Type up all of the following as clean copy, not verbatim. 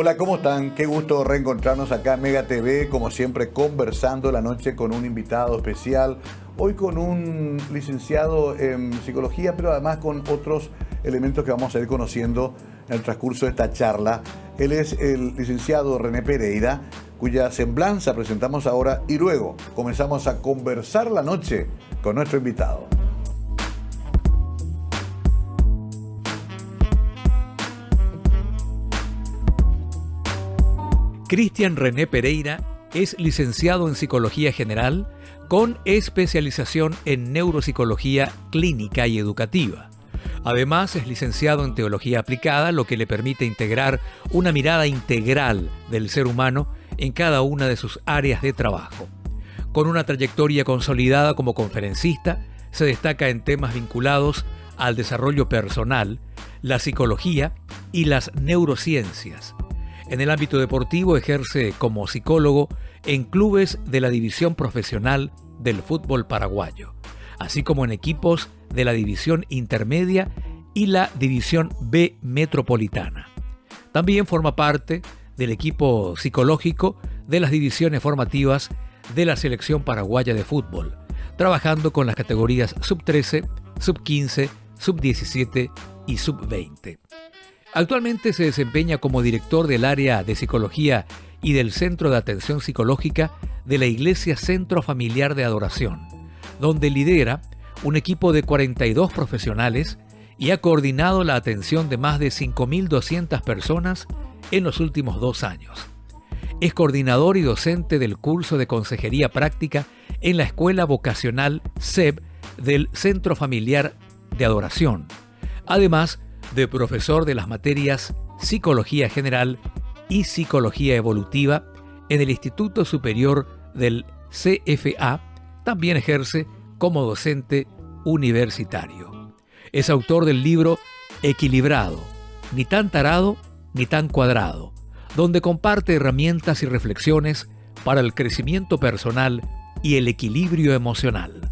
Hola, ¿cómo están? Qué gusto reencontrarnos acá en Mega TV, como siempre conversando la noche con un invitado especial. Hoy con un licenciado en psicología, pero además con otros elementos que vamos a ir conociendo en el transcurso de esta charla. Él es el licenciado René Pereira, cuya semblanza presentamos ahora y luego comenzamos a conversar la noche con nuestro invitado. Cristian René Pereira es licenciado en Psicología General con especialización en Neuropsicología Clínica y Educativa. Además, es licenciado en Teología Aplicada, lo que le permite integrar una mirada integral del ser humano en cada una de sus áreas de trabajo. Con una trayectoria consolidada como conferencista, se destaca en temas vinculados al desarrollo personal, la psicología y las neurociencias. En el ámbito deportivo ejerce como psicólogo en clubes de la división profesional del fútbol paraguayo, así como en equipos de la división intermedia y la división B metropolitana. También forma parte del equipo psicológico de las divisiones formativas de la selección paraguaya de fútbol, trabajando con las categorías sub-13, sub-15, sub-17 y sub-20. Actualmente se desempeña como director del área de psicología y del Centro de Atención Psicológica de la Iglesia Centro Familiar de Adoración, donde lidera un equipo de 42 profesionales y ha coordinado la atención de más de 5.200 personas en los últimos 2 años. Es coordinador y docente del curso de Consejería Práctica en la Escuela Vocacional SEB del Centro Familiar de Adoración. Además, de profesor de las materias Psicología General y Psicología Evolutiva en el Instituto Superior del CFA. También ejerce como docente universitario. Es autor del libro Equilibrado, ni tan tarado ni tan cuadrado, donde comparte herramientas y reflexiones para el crecimiento personal y el equilibrio emocional.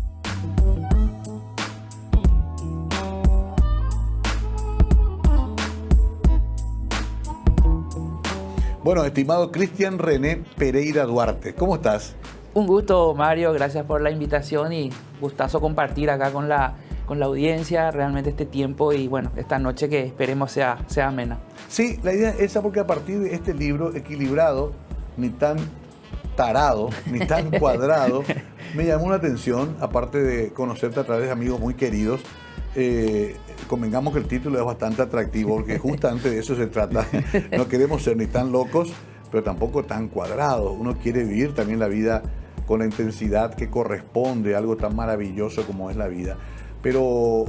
Bueno, estimado Cristian René Pereira Duarte, ¿cómo estás? Un gusto, Mario, gracias por la invitación y gustazo compartir acá con la audiencia realmente este tiempo y bueno, esta noche que esperemos sea amena. Sí, la idea es esa porque a partir de este libro, Equilibrado, ni tan tarado, ni tan cuadrado, me llamó la atención, aparte de conocerte a través de amigos muy queridos. Convengamos que el título es bastante atractivo porque justamente de eso se trata. No queremos ser ni tan locos, pero tampoco tan cuadrados. Uno quiere vivir también la vida con la intensidad que corresponde a algo tan maravilloso como es la vida. Pero,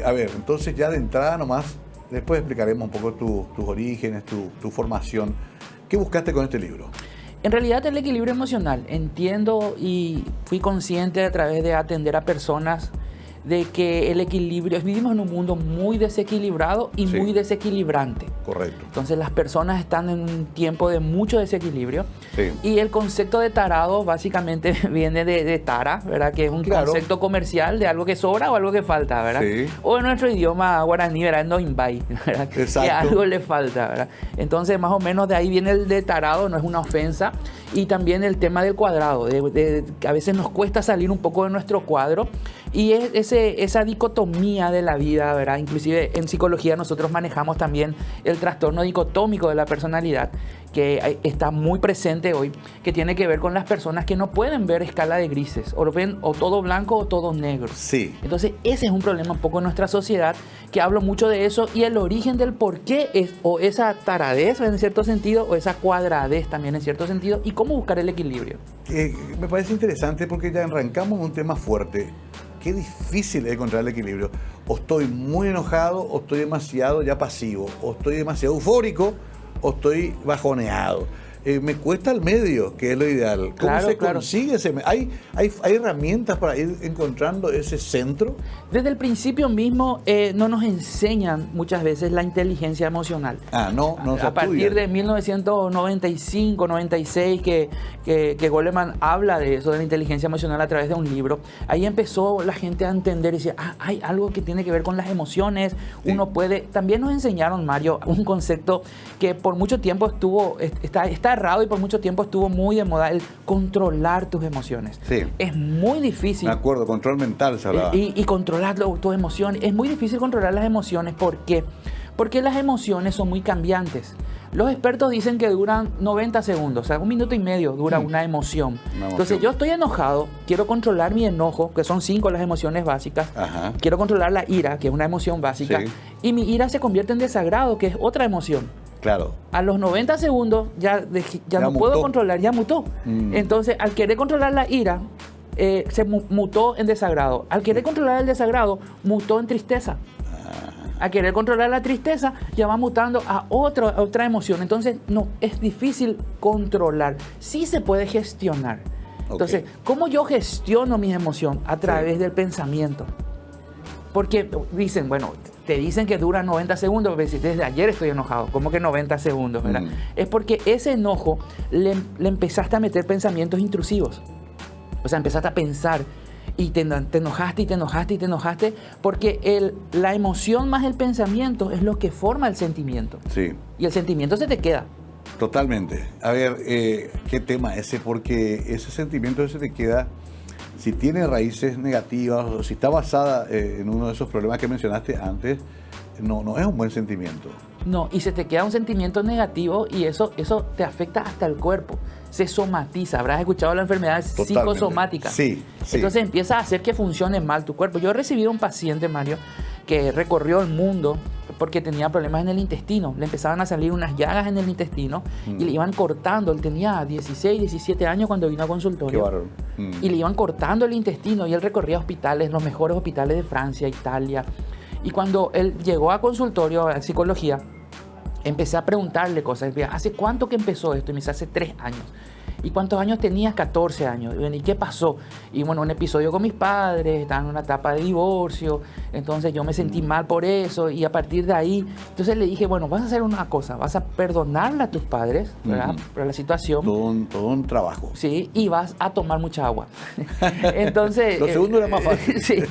a ver, entonces ya de entrada nomás, después explicaremos un poco tus orígenes, tu formación. ¿Qué buscaste con este libro? En realidad el equilibrio emocional. Entiendo y fui consciente a través de atender a personas de que el equilibrio, vivimos en un mundo muy desequilibrado y muy desequilibrante. Correcto. Entonces las personas están en un tiempo de mucho desequilibrio. Sí. Y el concepto de tarado básicamente viene de tara, ¿verdad? Que es un concepto comercial de algo que sobra o algo que falta, ¿verdad? Sí. O en nuestro idioma guaraní, ¿verdad? No inbai, ¿verdad? Exacto. Que algo le falta, ¿verdad? Entonces más o menos de ahí viene el de tarado, no es una ofensa. Y también el tema del cuadrado, de a veces nos cuesta salir un poco de nuestro cuadro y es esa dicotomía de la vida, ¿verdad? Inclusive en psicología nosotros manejamos también el trastorno dicotómico de la personalidad, que está muy presente hoy, que tiene que ver con las personas que no pueden ver escala de grises, o lo ven o todo blanco o todo negro. Sí. Entonces ese es un problema un poco en nuestra sociedad, que hablo mucho de eso, y el origen del por qué es o esa taradez en cierto sentido, o esa cuadradez también en cierto sentido, y cómo buscar el equilibrio. Me parece interesante porque ya arrancamos un tema fuerte. Qué difícil es encontrar el equilibrio. O estoy muy enojado, o estoy demasiado ya pasivo, o estoy demasiado eufórico, o estoy bajoneado. me cuesta el medio, que es lo ideal. ¿Cómo se consigue ese medio? ¿Hay herramientas para ir encontrando ese centro? Desde el principio mismo no nos enseñan muchas veces la inteligencia emocional. No se A partir de 1995, 96, que Goleman habla de eso, de la inteligencia emocional a través de un libro, ahí empezó la gente a entender y decir, hay algo que tiene que ver con las emociones, sí. Uno puede... También nos enseñaron, Mario, un concepto que por mucho tiempo está errado y por mucho tiempo estuvo muy de moda, el controlar tus emociones. Sí. Es muy difícil. Me acuerdo, control mental se hablaba. Y controlar tus emociones. Es muy difícil controlar las emociones. ¿Por qué? Porque las emociones son muy cambiantes. Los expertos dicen que duran 90 segundos, o sea, 1 minuto y medio dura una emoción. Entonces yo estoy enojado, quiero controlar mi enojo, que son 5 las emociones básicas. Ajá. Quiero controlar la ira, que es una emoción básica. Sí. Y mi ira se convierte en desagrado, que es otra emoción. Claro. A los 90 segundos ya no puedo controlar, ya mutó. Entonces, al querer controlar la ira, se mutó en desagrado. Al querer controlar el desagrado, mutó en tristeza. A querer controlar la tristeza, ya va mutando a otra emoción. Entonces, no, es difícil controlar. Sí se puede gestionar. Entonces, ¿cómo yo gestiono mi emoción? A través del pensamiento. Porque dicen, bueno, te dicen que dura 90 segundos, pero desde ayer estoy enojado. ¿Cómo que 90 segundos? ¿Verdad? Es porque ese enojo le empezaste a meter pensamientos intrusivos. O sea, empezaste a pensar y te enojaste y te enojaste y te enojaste, porque la emoción más el pensamiento es lo que forma el sentimiento. Sí. Y el sentimiento se te queda. Totalmente. A ver, ¿qué tema ese? Porque ese sentimiento se te queda, si tiene raíces negativas o si está basada en uno de esos problemas que mencionaste antes, no es un buen sentimiento. No, y se te queda un sentimiento negativo y eso te afecta hasta el cuerpo. Se somatiza. Habrás escuchado la enfermedad psicosomática. Sí, sí. Entonces empieza a hacer que funcione mal tu cuerpo. Yo he recibido un paciente, Mario, que recorrió el mundo porque tenía problemas en el intestino. Le empezaban a salir unas llagas en el intestino y le iban cortando. Él tenía 16, 17 años cuando vino a consultorio. Qué bárbaro. Y le iban cortando el intestino y él recorría hospitales, los mejores hospitales de Francia, Italia. Y cuando él llegó a consultorio, a psicología, empecé a preguntarle cosas. ¿Hace cuánto que empezó esto? Y me dice, hace 3 años. ¿Y cuántos años tenías? 14 años. ¿Y qué pasó? Y bueno, un episodio con mis padres, estaban en una etapa de divorcio, entonces yo me sentí mal por eso y a partir de ahí, entonces le dije, bueno, vas a hacer una cosa, vas a perdonarle a tus padres, ¿verdad? Por la situación. Todo un trabajo. Sí, y vas a tomar mucha agua. Entonces... Lo segundo era más fácil. Sí,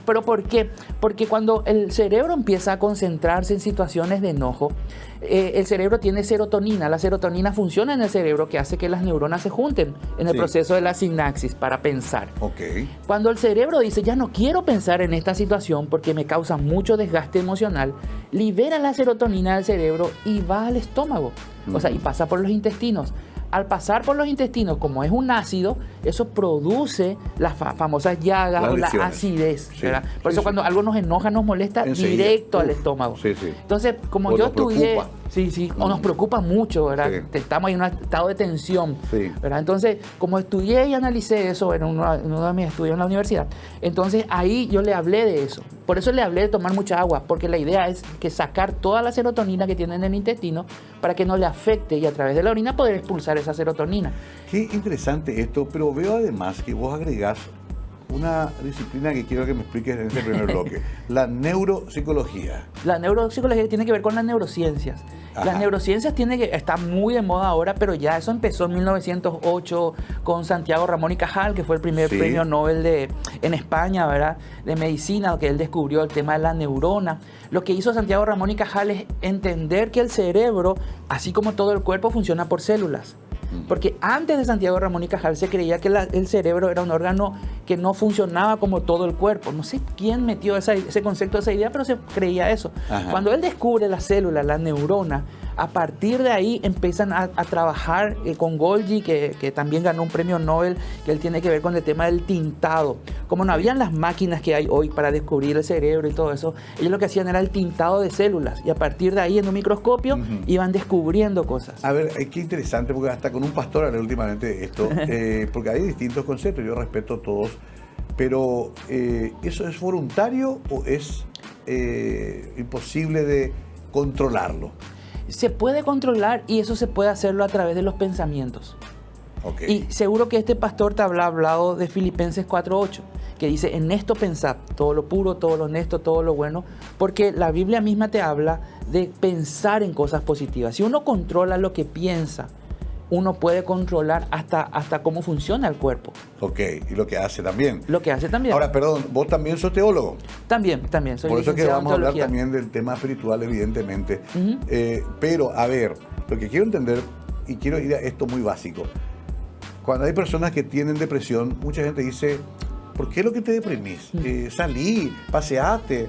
pero ¿por qué? Porque cuando el cerebro empieza a concentrarse en situaciones de enojo, el cerebro tiene serotonina. La serotonina funciona en el cerebro que hace que las neuronas se junten en el proceso de la sinapsis para pensar. Cuando el cerebro dice, ya no quiero pensar en esta situación porque me causa mucho desgaste emocional, libera la serotonina del cerebro y va al estómago. O sea, y pasa por los intestinos. Al pasar por los intestinos, como es un ácido, eso produce las famosas llagas o la acidez. Sí, por eso cuando algo nos enoja, nos molesta, directo al estómago. Entonces, como yo estudié... o nos preocupa mucho, ¿verdad? Estamos en un estado de tensión, ¿verdad? Entonces, como estudié y analicé eso en uno de mis estudios en la universidad, entonces ahí yo le hablé de eso. Por eso le hablé de tomar mucha agua, porque la idea es que sacar toda la serotonina que tiene en el intestino para que no le afecte y a través de la orina poder expulsar esa serotonina. Qué interesante esto, pero veo además que vos agregás una disciplina que quiero que me expliques en este primer bloque, la neuropsicología. La neuropsicología tiene que ver con las neurociencias. Las neurociencias está muy de moda ahora, pero ya eso empezó en 1908 con Santiago Ramón y Cajal, que fue el primer premio Nobel en España, ¿verdad? De medicina, que él descubrió el tema de la neurona. Lo que hizo Santiago Ramón y Cajal es entender que el cerebro, así como todo el cuerpo, funciona por células. Porque antes de Santiago Ramón y Cajal se creía que el cerebro era un órgano que no funcionaba como todo el cuerpo. No sé quién metió ese concepto, esa idea, pero se creía eso. Cuando él descubre la célula, la neurona, a partir de ahí empiezan a trabajar con Golgi, que también ganó un premio Nobel, que él tiene que ver con el tema del tintado. Como no habían las máquinas que hay hoy para descubrir el cerebro y todo eso, ellos lo que hacían era el tintado de células. Y a partir de ahí, en un microscopio, iban descubriendo cosas. A ver, qué interesante, porque hasta con un pastor hablé últimamente esto, porque hay distintos conceptos, yo respeto todos, pero ¿eso es voluntario o es imposible de controlarlo? Se puede controlar y eso se puede hacerlo a través de los pensamientos. Okay. Y seguro que este pastor te habrá hablado de Filipenses 4:8, que dice, en esto pensad, todo lo puro, todo lo honesto, todo lo bueno, porque la Biblia misma te habla de pensar en cosas positivas. Si uno controla lo que piensa, uno puede controlar hasta cómo funciona el cuerpo. Ok, y lo que hace también. Lo que hace también. Ahora, perdón, vos también sos teólogo. También, soy Por eso es que licenciado en vamos a hablar teología. también del tema espiritual, evidentemente. Pero, a ver, lo que quiero entender, y quiero ir a esto muy básico. Cuando hay personas que tienen depresión, mucha gente dice, ¿por qué es lo que te deprimís? Salí, paseate,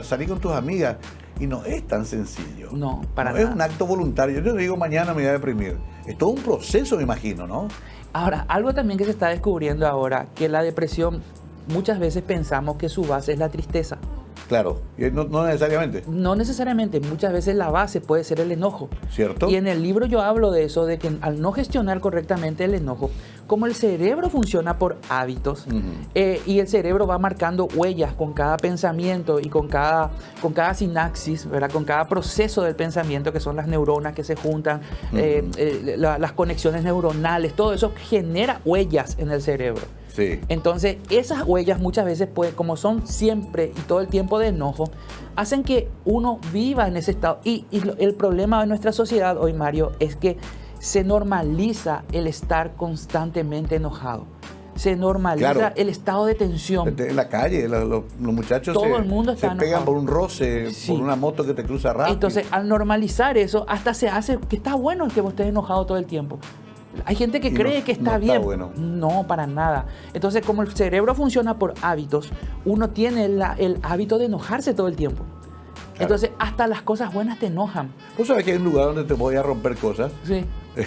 salí con tus amigas. Y no es tan sencillo. No, para no nada. es un acto voluntario. Yo no digo mañana me voy a deprimir. Es todo un proceso, me imagino, ¿no? Ahora, algo también que se está descubriendo ahora, que la depresión, muchas veces pensamos que su base es la tristeza. Claro, y no necesariamente. No necesariamente, muchas veces la base puede ser el enojo. ¿Cierto? Y en el libro yo hablo de eso, de que al no gestionar correctamente el enojo, como el cerebro funciona por hábitos, y el cerebro va marcando huellas con cada pensamiento y con cada sinapsis, ¿verdad? Con cada proceso del pensamiento, que son las neuronas que se juntan, las conexiones neuronales, todo eso genera huellas en el cerebro. Sí. Entonces, esas huellas muchas veces, pues, como son siempre y todo el tiempo de enojo, hacen que uno viva en ese estado. Y el problema de nuestra sociedad hoy, Mario, es que se normaliza el estar constantemente enojado. Se normaliza, claro, el estado de tensión. En la calle, los muchachos todo el mundo está se pegan enojado por un roce, sí, por una moto que te cruza rápido. Entonces, al normalizar eso, hasta se hace que está bueno el que vos estés enojado todo el tiempo. Hay gente que cree que está bien. Bueno. No, para nada. Entonces, como el cerebro funciona por hábitos, uno tiene el hábito de enojarse todo el tiempo. Claro. Entonces, hasta las cosas buenas te enojan. ¿Vos sabés que hay un lugar donde te voy a romper cosas? Sí.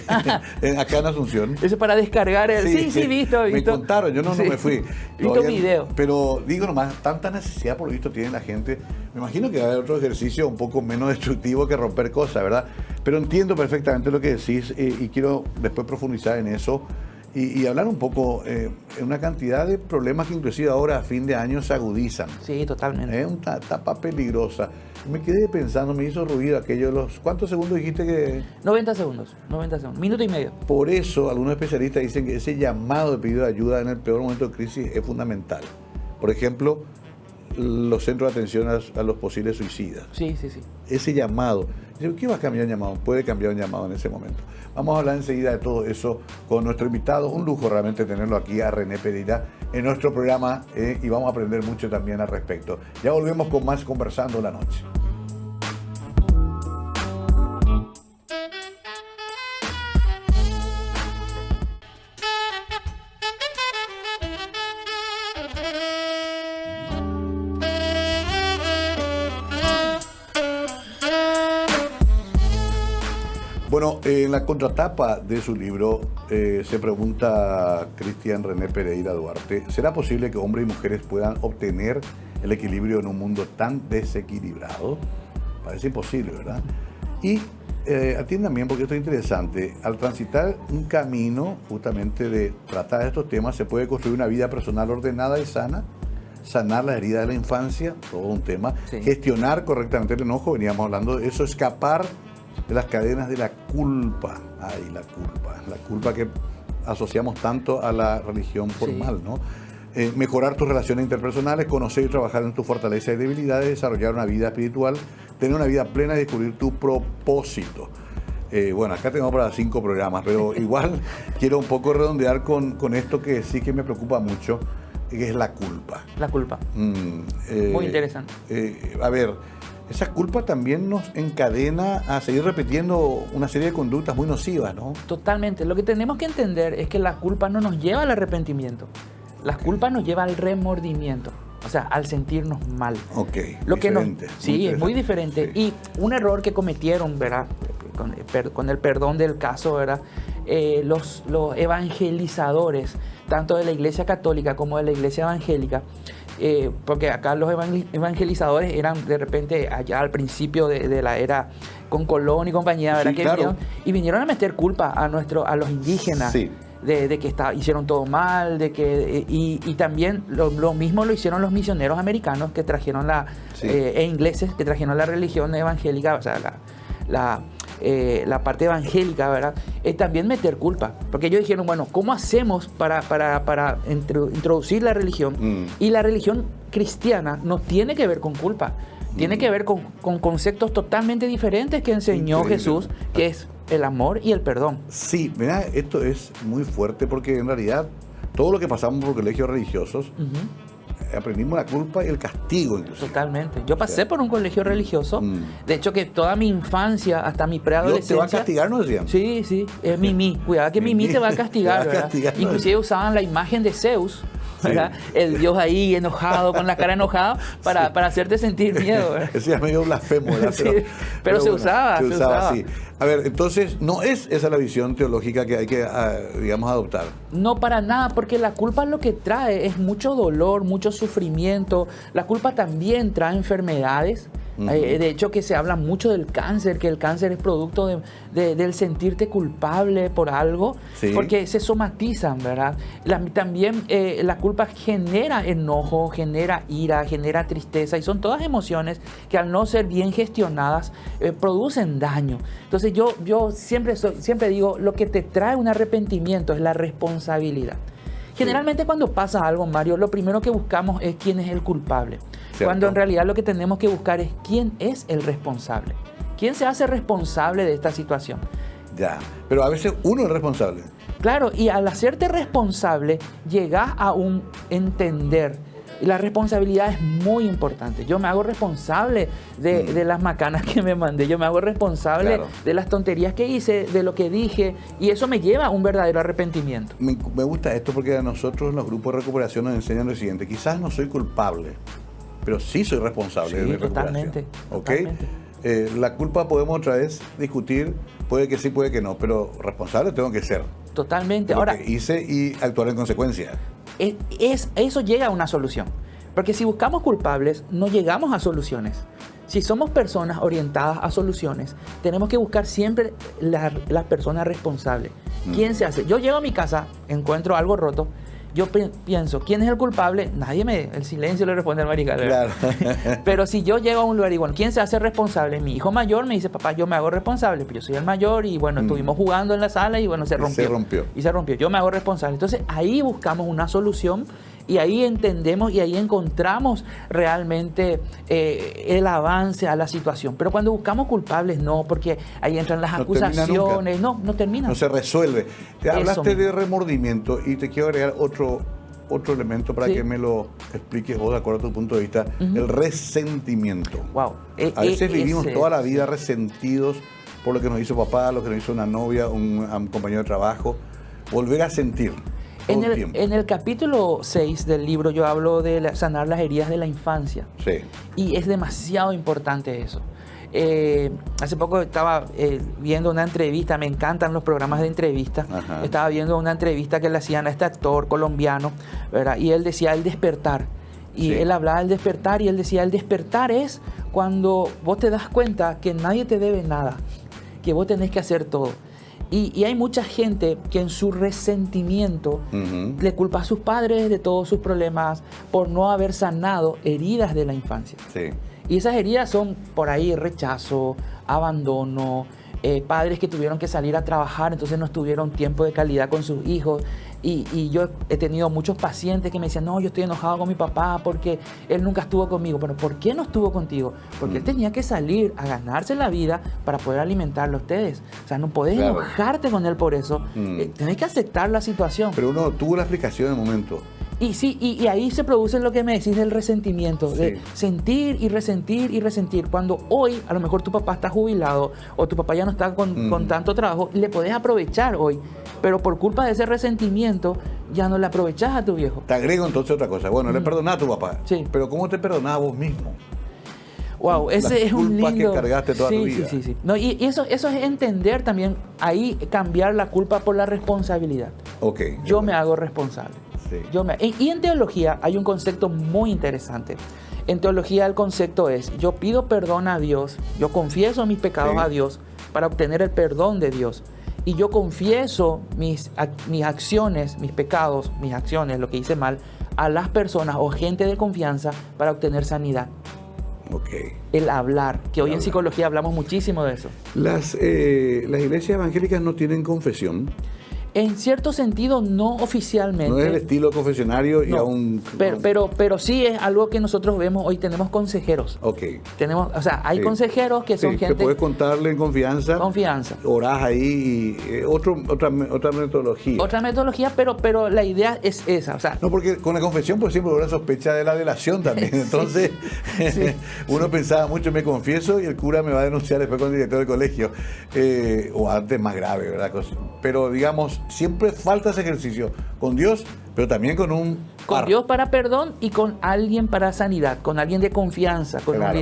Acá en Asunción. Eso es para descargar el... Sí, visto. Me contaron, yo no me fui. Visto un video. Pero digo nomás, tanta necesidad por lo visto tiene la gente. Me imagino que va a haber otro ejercicio un poco menos destructivo que romper cosas, ¿verdad? Pero entiendo perfectamente lo que decís y quiero después profundizar en eso y hablar un poco en una cantidad de problemas que inclusive ahora a fin de año se agudizan. Sí, totalmente. Es una etapa peligrosa. Me quedé pensando, me hizo ruido aquello de los... ¿Cuántos segundos dijiste que...? 90 segundos, minuto y medio. Por eso algunos especialistas dicen que ese llamado de pedido de ayuda en el peor momento de crisis es fundamental. Por ejemplo, los centros de atención a los posibles suicidas. Sí. Ese llamado. ¿Qué va a cambiar un llamado? Puede cambiar un llamado en ese momento. Vamos a hablar enseguida de todo eso con nuestro invitado. Un lujo realmente tenerlo aquí a René Pereira en nuestro programa y vamos a aprender mucho también al respecto. Ya volvemos con más Conversando la Noche. Bueno, en la contratapa de su libro se pregunta Cristian René Pereira Duarte, ¿será posible que hombres y mujeres puedan obtener el equilibrio en un mundo tan desequilibrado? Parece imposible, ¿verdad? Y atiendan bien porque esto es interesante. Al transitar un camino justamente de tratar estos temas, se puede construir una vida personal ordenada y sana, sanar las heridas de la infancia, todo un tema, sí, gestionar correctamente el enojo, veníamos hablando de eso, escapar de las cadenas de la culpa. Ay, la culpa que asociamos tanto a la religión formal, sí, ¿no? Mejorar tus relaciones interpersonales, conocer y trabajar en tus fortalezas y debilidades, desarrollar una vida espiritual, tener una vida plena y descubrir tu propósito. Bueno, acá tengo para 5 programas, pero igual quiero un poco redondear con esto que sí que me preocupa mucho, que es la culpa. La culpa. Muy interesante. A ver, esa culpa también nos encadena a seguir repitiendo una serie de conductas muy nocivas, ¿no? Totalmente. Lo que tenemos que entender es que la culpa no nos lleva al arrepentimiento. La culpa nos lleva al remordimiento, o sea, al sentirnos mal. Ok, lo diferente. Sí, es muy diferente. Sí. Y un error que cometieron, ¿verdad? Con el perdón del caso, ¿verdad? Los evangelizadores, tanto de la Iglesia Católica como de la Iglesia Evangélica, porque acá los evangelizadores eran de repente allá al principio de la era con Colón y compañía, ¿verdad? Sí, claro. Vinieron a meter culpa a los indígenas. Sí. De que hicieron todo mal, y también lo mismo lo hicieron los misioneros americanos que trajeron e ingleses que trajeron la religión evangélica, o sea, la parte evangélica, ¿verdad? Es también meter culpa. Porque ellos dijeron, bueno, ¿cómo hacemos para introducir la religión? Y la religión cristiana no tiene que ver con culpa. Tiene que ver con conceptos totalmente diferentes que enseñó Jesús, que es el amor y el perdón. Sí, mira, esto es muy fuerte porque en realidad todo lo que pasamos por colegios religiosos, aprendimos la culpa y el castigo incluso. Totalmente. Yo pasé por un colegio religioso. De hecho, que toda mi infancia, hasta mi preadolescencia... ¿Dios te va a castigar, no decían? Sí, sí. Es Mimi. Cuidado que Mimi te va a castigar, ¿verdad? Inclusive usaban la imagen de Zeus, ¿verdad? Sí. El dios ahí enojado, con la cara enojada, para hacerte sentir miedo, ¿verdad? Eso ya medio blasfemo, ¿verdad? Sí, pero se usaba. Se usaba, sí. A ver, entonces, ¿no es esa la visión teológica que hay que, digamos, adoptar? No, para nada, porque la culpa lo que trae es mucho dolor, mucho sufrimiento. La culpa también trae enfermedades. De hecho, que se habla mucho del cáncer, que el cáncer es producto del sentirte culpable por algo, sí, porque se somatizan, ¿verdad? También la culpa genera enojo, genera ira, genera tristeza, y son todas emociones que al no ser bien gestionadas producen daño. Entonces yo siempre digo, lo que te trae un arrepentimiento es la responsabilidad. Generalmente cuando pasa algo, Mario, lo primero que buscamos es quién es el culpable. ¿Cierto? Cuando en realidad lo que tenemos que buscar es quién es el responsable. ¿Quién se hace responsable de esta situación? Ya, pero a veces uno es responsable. Claro, y al hacerte responsable, llegas a un entender. La responsabilidad es muy importante. Yo me hago responsable de las macanas que me mandé. Yo me hago responsable de las tonterías que hice, de lo que dije. Y eso me lleva a un verdadero arrepentimiento. Me gusta esto porque a nosotros los grupos de recuperación nos enseñan lo siguiente. Quizás no soy culpable, pero sí soy responsable de mi recuperación. Totalmente. La culpa podemos otra vez discutir. Puede que sí, puede que no. Pero responsable tengo que ser. Totalmente. De lo que hice y actuar en consecuencia. Eso llega a una solución. Porque si buscamos culpables, no llegamos a soluciones. Si somos personas orientadas a soluciones, tenemos que buscar siempre la persona responsable. ¿Quién se hace? Yo llego a mi casa, encuentro algo roto, yo pienso, ¿quién es el culpable? El silencio le responde al marical. Claro. Pero si yo llego a un lugar y bueno, ¿quién se hace responsable? Mi hijo mayor me dice, papá, yo me hago responsable, pero yo soy el mayor y bueno, estuvimos jugando en la sala y bueno, se rompió. Yo me hago responsable. Entonces ahí buscamos una solución y ahí entendemos y ahí encontramos realmente el avance a la situación. Pero cuando buscamos culpables, no, porque ahí entran las acusaciones. No termina. No se resuelve. Hablaste de remordimiento y te quiero agregar otro elemento para que me lo expliques vos de acuerdo a tu punto de vista. El resentimiento. Wow. A veces vivimos toda la vida resentidos por lo que nos hizo papá, lo que nos hizo una novia, un compañero de trabajo. Volver a sentir. En el capítulo 6 del libro yo hablo de sanar las heridas de la infancia. Sí. Y es demasiado importante eso. Hace poco estaba viendo una entrevista, me encantan los programas de entrevista. Estaba viendo una entrevista que le hacían a este actor colombiano, ¿verdad? Y él decía el despertar. Y él hablaba del despertar y él decía, el despertar es cuando vos te das cuenta que nadie te debe nada, que vos tenés que hacer todo. Y hay mucha gente que en su resentimiento le culpa a sus padres de todos sus problemas por no haber sanado heridas de la infancia. Sí. Y esas heridas son por ahí rechazo, abandono, padres que tuvieron que salir a trabajar, entonces no tuvieron tiempo de calidad con sus hijos. Y yo he tenido muchos pacientes que me decían, no, yo estoy enojado con mi papá porque él nunca estuvo conmigo. Pero ¿por qué no estuvo contigo? Porque él tenía que salir a ganarse la vida para poder alimentarlo a ustedes. O sea, no podés enojarte con él por eso. Tenés que aceptar la situación. Pero uno tuvo la explicación en el momento. Y sí, y ahí se produce lo que me decís del resentimiento, de sentir y resentir y resentir. Cuando hoy a lo mejor tu papá está jubilado o tu papá ya no está con tanto trabajo, le podés aprovechar hoy. Pero por culpa de ese resentimiento ya no le aprovechás a tu viejo. Te agrego entonces otra cosa. Bueno, le perdonás a tu papá. Sí. Pero ¿cómo te perdonás a vos mismo? Wow, ese es un lindo... que cargaste toda tu vida. Sí. No, y eso es entender también, ahí cambiar la culpa por la responsabilidad. Yo me hago responsable. Sí. Y en teología hay un concepto muy interesante. En teología el concepto es, yo pido perdón a Dios, yo confieso mis pecados a Dios para obtener el perdón de Dios. Y yo confieso mis acciones, mis pecados, mis acciones, lo que hice mal, a las personas o gente de confianza para obtener sanidad. Ok. El hablar, que hoy en Hablar. psicología hablamos muchísimo de eso. Las iglesias evangélicas no tienen confesión. En cierto sentido, no oficialmente. No es el estilo confesionario y No, aún... pero sí es algo que nosotros vemos hoy. Tenemos consejeros. Ok. O sea, hay Sí. consejeros que son Sí, que gente puedes contarle en confianza. confianza. Orás ahí y otra metodología. Otra metodología, pero la idea es esa. O sea, No, porque con la confesión, por siempre, una sospecha de la delación también. Sí. Entonces, Sí. uno pensaba mucho, me confieso y el cura me va a denunciar después con el director del colegio. O antes más grave, ¿verdad? Pero digamos, siempre falta ese ejercicio con Dios, pero también con un... con Dios para perdón y con alguien para sanidad, con alguien de confianza. Claro.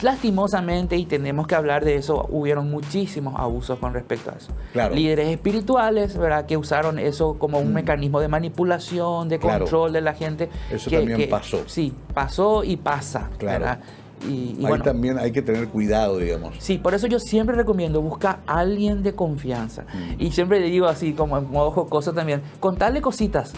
Lastimosamente, y tenemos que hablar de eso, hubieron muchísimos abusos con respecto a eso. Claro. Líderes espirituales, ¿verdad?, que usaron eso como un mecanismo de manipulación, de Claro. control de la gente. Eso también pasó. Sí, pasó y pasa. Claro. ¿Verdad? Y Ahí bueno, también hay que tener cuidado, digamos. sí, por eso yo siempre recomiendo buscar a alguien de confianza. Y siempre le digo así, como en modo jocoso también, contarle cositas.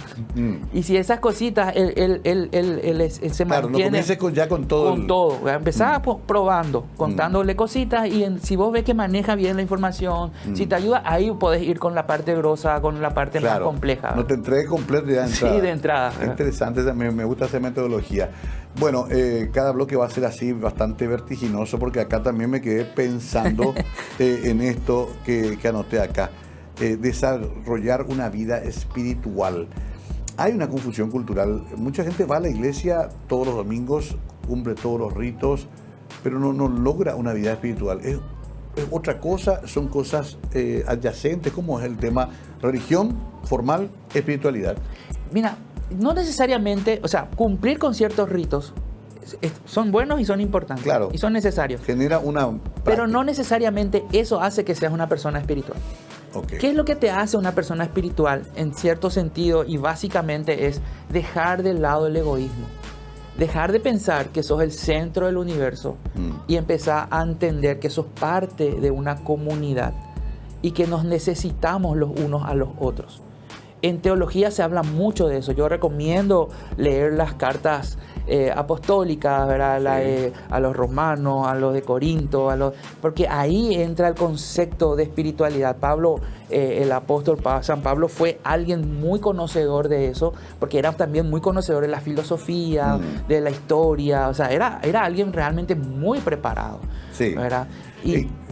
Y si esas cositas él se Claro, no mantiene comiences ya con todo. con todo. Empezar probando, contándole cositas y si vos ves que maneja bien la información, si te ayuda, ahí podés ir con la parte grosa, con la parte más Claro, compleja. no te entregues completo ya de entrada. Sí, de entrada. Es interesante, me gusta esa metodología. Bueno, cada bloque va a ser así, bastante vertiginoso, porque acá también me quedé pensando en esto que anoté acá. Desarrollar una vida espiritual. Hay una confusión cultural. Mucha gente va a la iglesia todos los domingos, cumple todos los ritos, pero no logra una vida espiritual. Es otra cosa, son cosas adyacentes, como es el tema religión, formal, espiritualidad. Mira, no necesariamente, o sea, cumplir con ciertos ritos son buenos y son importantes. Claro. Y son necesarios. Genera una Pero práctica. no necesariamente eso hace que seas una persona espiritual. Ok. ¿Qué es lo que te hace una persona espiritual en cierto sentido? Y básicamente es dejar de lado el egoísmo. Dejar de pensar que sos el centro del universo y empezar a entender que sos parte de una comunidad y que nos necesitamos los unos a los otros. En teología se habla mucho de eso. Yo recomiendo leer las cartas apostólicas, ¿verdad? Sí. A los romanos, a los de Corinto, porque ahí entra el concepto de espiritualidad. El apóstol San Pablo fue alguien muy conocedor de eso, porque era también muy conocedor de la filosofía, de la historia. O sea, era alguien realmente muy preparado. Sí. ¿Verdad?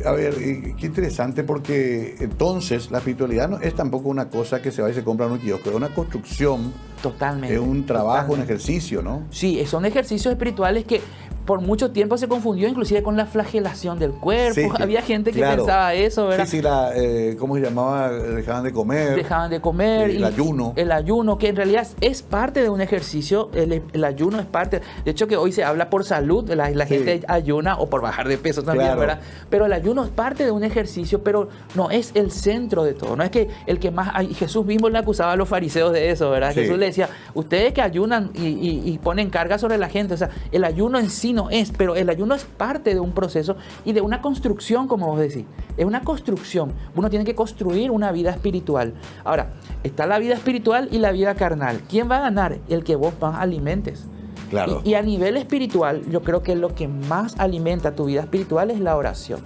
A ver, qué interesante, porque entonces la espiritualidad no es tampoco una cosa que se va y se compra en un kiosco, es una construcción, Totalmente. es un trabajo, un totalmente. ejercicio, ¿no? Sí, son ejercicios espirituales que por mucho tiempo se confundió inclusive con la flagelación del cuerpo. Sí, Había gente que claro. pensaba eso, ¿verdad? Sí, ¿cómo se llamaba? Dejaban de comer. Dejaban de comer. El ayuno. El ayuno, que en realidad es parte de un ejercicio. El ayuno es parte. De hecho, que hoy se habla por salud. La Sí. gente ayuna o por bajar de peso también, Claro. ¿verdad? Pero el ayuno es parte de un ejercicio, pero no es el centro de todo. No es que el que más... Jesús mismo le acusaba a los fariseos de eso, ¿verdad? Sí. Jesús le decía, ustedes que ayunan y ponen carga sobre la gente. O sea, el ayuno en sí no es, pero el ayuno es parte de un proceso y de una construcción, como vos decís. Es una construcción. Uno tiene que construir una vida espiritual. Ahora, está la vida espiritual y la vida carnal. ¿Quién va a ganar? El que vos más alimentes. Claro. Y a nivel espiritual, yo creo que lo que más alimenta tu vida espiritual es la oración.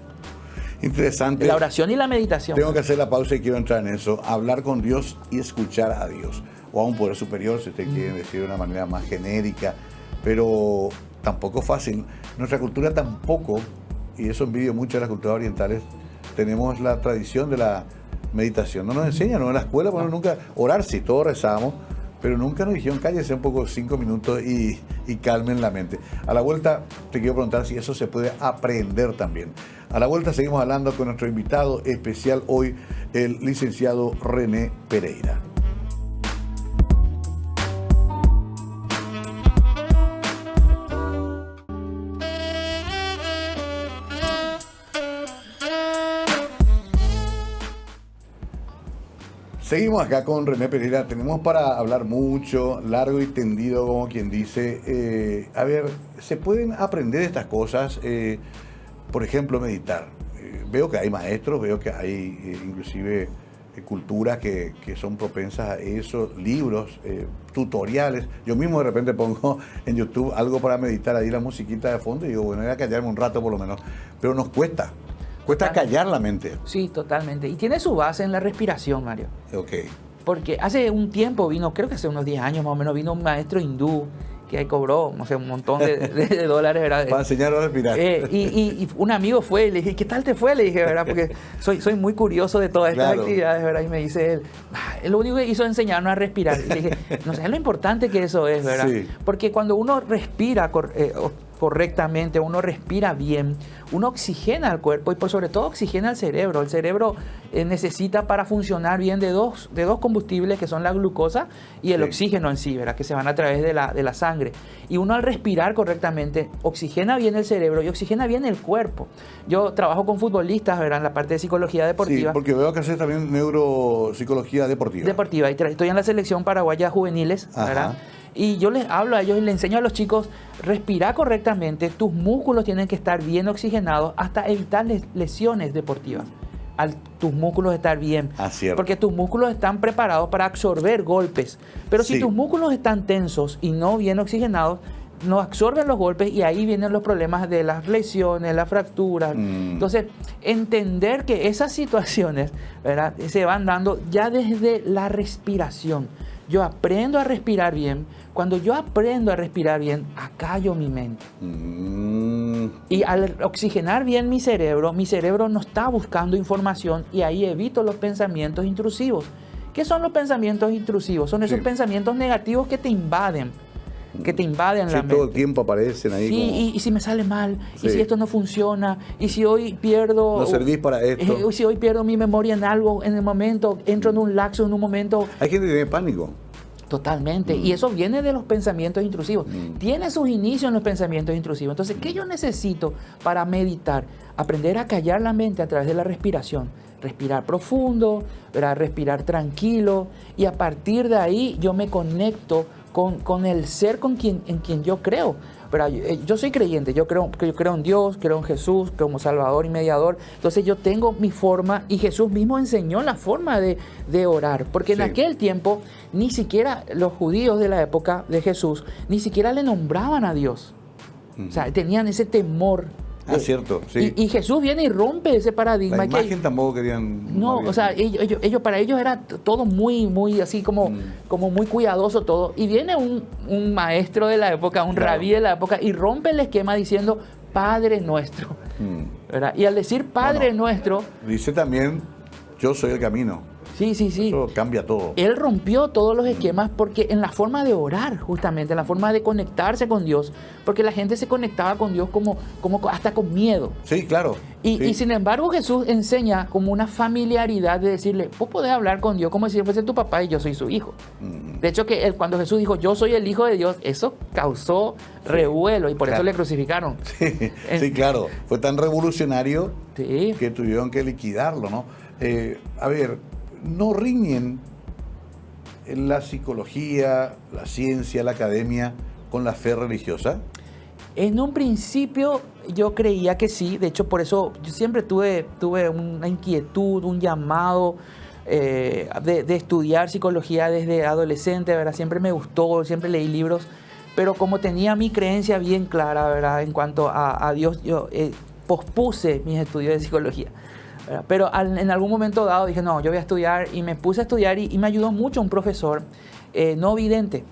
Interesante. La oración y la meditación. Tengo que hacer la pausa y quiero entrar en eso. Hablar con Dios y escuchar a Dios. O a un poder superior, si usted quiere decir de una manera más genérica. Pero tampoco fácil. Nuestra cultura tampoco, y eso envidio mucho a las culturas orientales, tenemos la tradición de la meditación. No nos enseñan, no en la escuela, bueno, nunca, orar sí, todos rezamos, pero nunca nos dijeron cállese un poco 5 minutos y calmen la mente. A la vuelta te quiero preguntar si eso se puede aprender también. A la vuelta seguimos hablando con nuestro invitado especial hoy, el licenciado René Pereira. Seguimos acá con René Pereira. Tenemos para hablar mucho, largo y tendido, como quien dice. A ver, ¿se pueden aprender estas cosas? Por ejemplo, meditar. Veo que hay maestros, veo que hay inclusive culturas que son propensas a eso, libros, tutoriales. Yo mismo de repente pongo en YouTube algo para meditar, ahí la musiquita de fondo y digo, bueno, voy a callarme un rato por lo menos. Pero nos cuesta callar la mente. Sí, totalmente. Y tiene su base en la respiración, Mario. Ok. Porque hace un tiempo vino, creo que hace unos 10 años más o menos, vino un maestro hindú que ahí cobró, no sé, un montón de dólares, ¿verdad? Para enseñarlo a respirar. Y un amigo fue y le dije, ¿qué tal te fue? Le dije, ¿verdad? Porque soy muy curioso de todas estas actividades, ¿verdad? Y me dice él, lo único que hizo es enseñarnos a respirar. Y le dije, no sé lo importante que eso es, ¿verdad? Sí. Porque cuando uno respira correctamente, uno respira bien, uno oxigena al cuerpo y por sobre todo oxigena al cerebro. El cerebro necesita para funcionar bien de dos combustibles que son la glucosa y el oxígeno en sí, ¿verdad? Que se van a través de la sangre. Y uno al respirar correctamente oxigena bien el cerebro y oxigena bien el cuerpo. Yo trabajo con futbolistas, ¿verdad? En la parte de psicología deportiva. Sí, porque veo que haces también neuropsicología deportiva. Deportiva. Y estoy en la selección paraguaya juveniles, ¿verdad? Ajá. Y yo les hablo a ellos y les enseño a los chicos, respirar correctamente, tus músculos tienen que estar bien oxigenados hasta evitar lesiones deportivas. Tus músculos estar bien. Porque tus músculos están preparados para absorber golpes. Pero si tus músculos están tensos y no bien oxigenados, no absorben los golpes y ahí vienen los problemas de las lesiones, las fracturas. Entonces, entender que esas situaciones, ¿verdad?, se van dando ya desde la respiración. Yo aprendo a respirar bien. Cuando yo aprendo a respirar bien, acallo mi mente. Y al oxigenar bien mi cerebro no está buscando información y ahí evito los pensamientos intrusivos. ¿Qué son los pensamientos intrusivos? Son esos pensamientos negativos que te invaden. La mente. Todo el tiempo aparecen ahí. Sí, como... y si me sale mal, y si esto no funciona, y si hoy pierdo... No servís para esto. Si hoy pierdo mi memoria en algo, en el momento, entro en un lapso, en un momento... Hay gente que tiene pánico. Totalmente. Y eso viene de los pensamientos intrusivos. Tiene sus inicios en los pensamientos intrusivos. Entonces, ¿qué yo necesito para meditar? Aprender a callar la mente a través de la respiración. Respirar profundo, ¿verdad? Respirar tranquilo. Y a partir de ahí yo me conecto con el ser en quien yo creo. Pero yo soy creyente, yo creo en Dios, creo en Jesús como Salvador y mediador. Entonces yo tengo mi forma y Jesús mismo enseñó la forma de orar. Porque en aquel tiempo ni siquiera los judíos de la época de Jesús ni siquiera le nombraban a Dios. O sea, tenían ese temor. Cierto, sí. Y Jesús viene y rompe ese paradigma. La imagen tampoco querían... No, o sea, para ellos era todo muy así como muy cuidadoso todo. Y viene un maestro de la época, un rabí de la época, y rompe el esquema diciendo, Padre nuestro. ¿Verdad? Y al decir Padre nuestro... Dice también, yo soy el camino. Sí. Eso cambia todo. Él rompió todos los esquemas porque en la forma de orar, justamente, en la forma de conectarse con Dios, porque la gente se conectaba con Dios como hasta con miedo. Sí, claro. Y sin embargo Jesús enseña como una familiaridad de decirle, vos podés hablar con Dios como si fuese tu papá y yo soy su hijo. De hecho, cuando Jesús dijo, yo soy el hijo de Dios, eso causó revuelo y por eso le crucificaron. Sí, claro. Fue tan revolucionario que tuvieron que liquidarlo, ¿no? A ver, no riñen la psicología, la ciencia, la academia con la fe religiosa. En un principio yo creía que sí, de hecho por eso yo siempre tuve una inquietud, un llamado de estudiar psicología desde adolescente, ¿verdad? Siempre me gustó, siempre leí libros, pero como tenía mi creencia bien clara, ¿verdad? En cuanto a Dios, yo pospuse mis estudios de psicología. Pero en algún momento dado dije, no, yo voy a estudiar y me puse a estudiar y me ayudó mucho un profesor no vidente,